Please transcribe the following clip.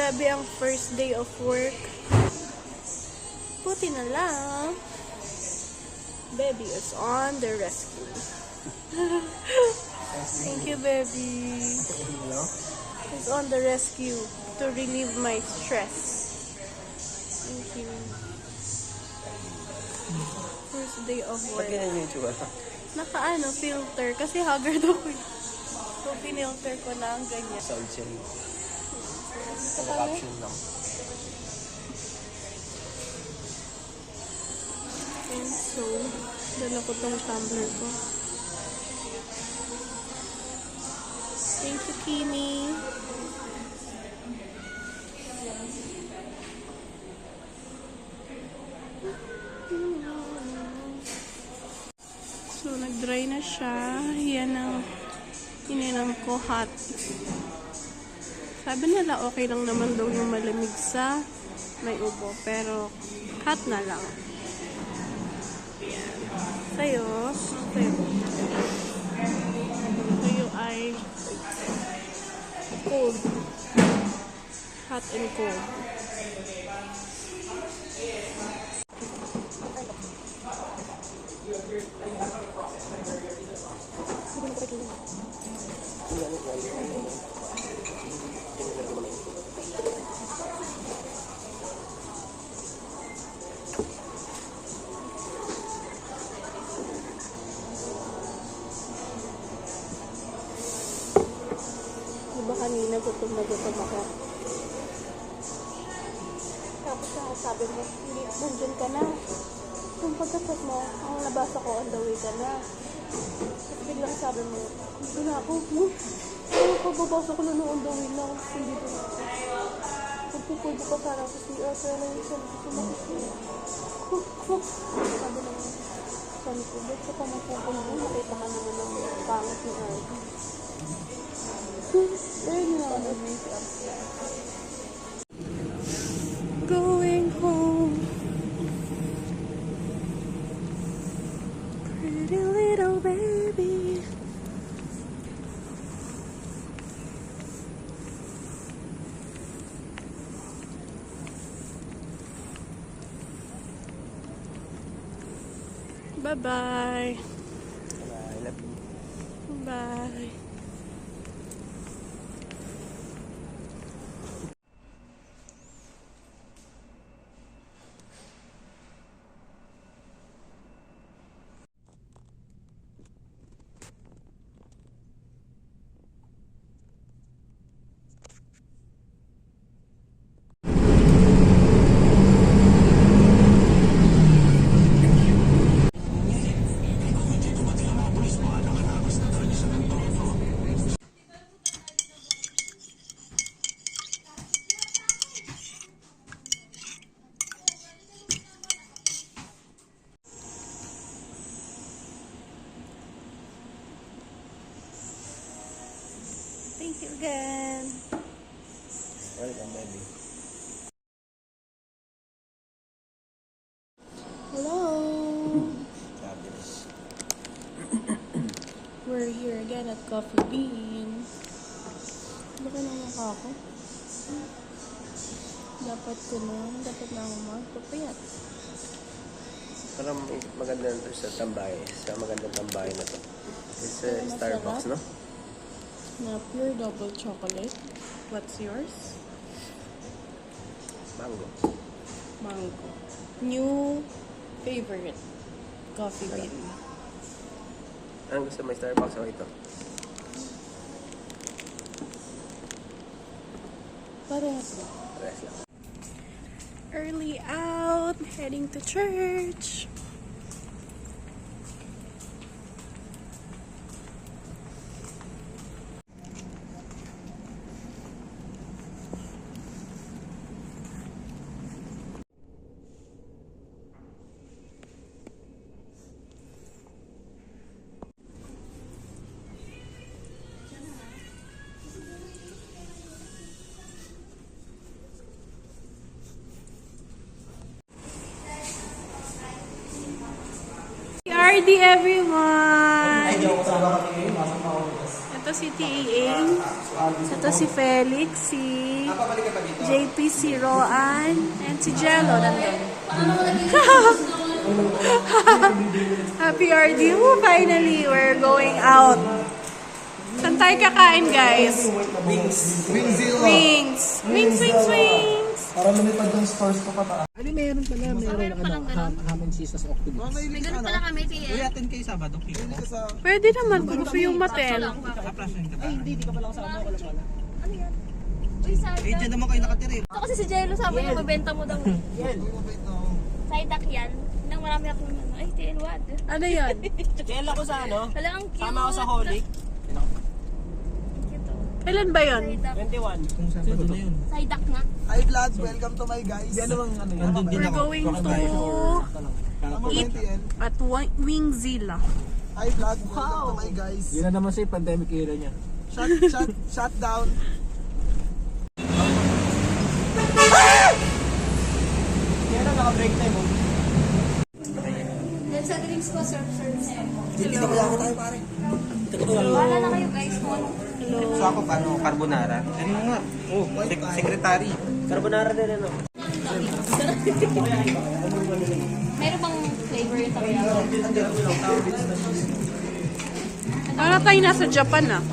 Bebe ang first day of work. Buti na lang. Baby is on the rescue. Thank you, baby. He's on the rescue to relieve my stress. Thank you. First day of work. Naka filter. Kasi haggard ako eh. So, pinilter ko na ang ganyan. Sound chill. Sa caption lang. And so, dala ko tong tumbler ko. Thank you, Kimi. So, nag-dry na siya. Yan ang ininom ko, hot. Sabi nila, okay lang naman daw yung malamig sa may ubo. Pero, hot na lang. Yan. Sa'yo ay cold. Hot and cold. Diba kanina gutom na gutom ako? Tapos sabi mo, hindi, nandun ka na. Kung pagkasat mo, ang nabasa ko, on the way ka na. Tapos biglang sabi mo, hindi na ako. Ano ko, babasa ko na on the way na. Hindi doon ako. Pagpupulbo pa sana ako si Ate na yung sabi ko, sumakit niya. Sabi naman, sabi ko, ba't ka pa magpupulbo? Nakita ka naman ng pangit ni Ate. Going home, pretty little baby. Bye-bye. I love you. Bye. Thank you again. Welcome, baby. Hello. Fabulous. We're here again at Coffee Beans. Laki na mukha ko. Dapat na ako magpapayat. Parang maganda na sa tambay. Sa magandang tambay na to. It's a Starbucks, no? Na pure double chocolate. What's yours? Mango. Mango. New favorite coffee bean. Anong gusto mo? Starbucks o ito? Parehas lang. Rest lang. Early out, heading to church. RD everyone! Ito si Tiing. Ito si Felix, si JP, si Roan, and si Jello nandun. Happy RD. Woo, finally, we're going out. Saan tayo kakain, guys? Wings Zilla. Wings. Wings, wings, wings. Para lumipad yung stores ko pa ta. Ano meron pala? Meron ham and cheese sauce octopus. May ganun pala kami, Tia. Uy, atin kayo Sabado. Hindi ka sa... Pwede naman kung gusto yung matel. Kaplasan ka ba? Ay, hindi ka pala kasama ko lang pala. Ano yan? Uy, saydak. Eh, dyan naman kayo nakatira eh. Ito kasi si Jello sabi niya, mabenta mo daw. Yan. Saydak yan. Nang marami akong ano. Ay, Tia, what? Ano yun? Kailan ako sa ano? Wala, ang cute. Sama ako sa Holic. Cute, oh. Kailan ba yun? Saydak. 21. Kung saan ba na yun? Saydak nga. Hi vlogs, welcome to my guys. Yan naman ano yun. Nandun din We're ako. going to eat at Wingzilla. Hi vlog, welcome to my guys. Yun na naman siya, pandemic era niya. Shut down. Yan na, naka-break time mo. Then sa drinks ko, serve. Hindi ka kaya tayo pare. Wala na kayo guys kung ano. So ako, ano, carbonara. Ano nga? Oh, secretary. Carbonara din ano. Meron bang flavor yung takoyaki? Para tayo nasa Japan ah.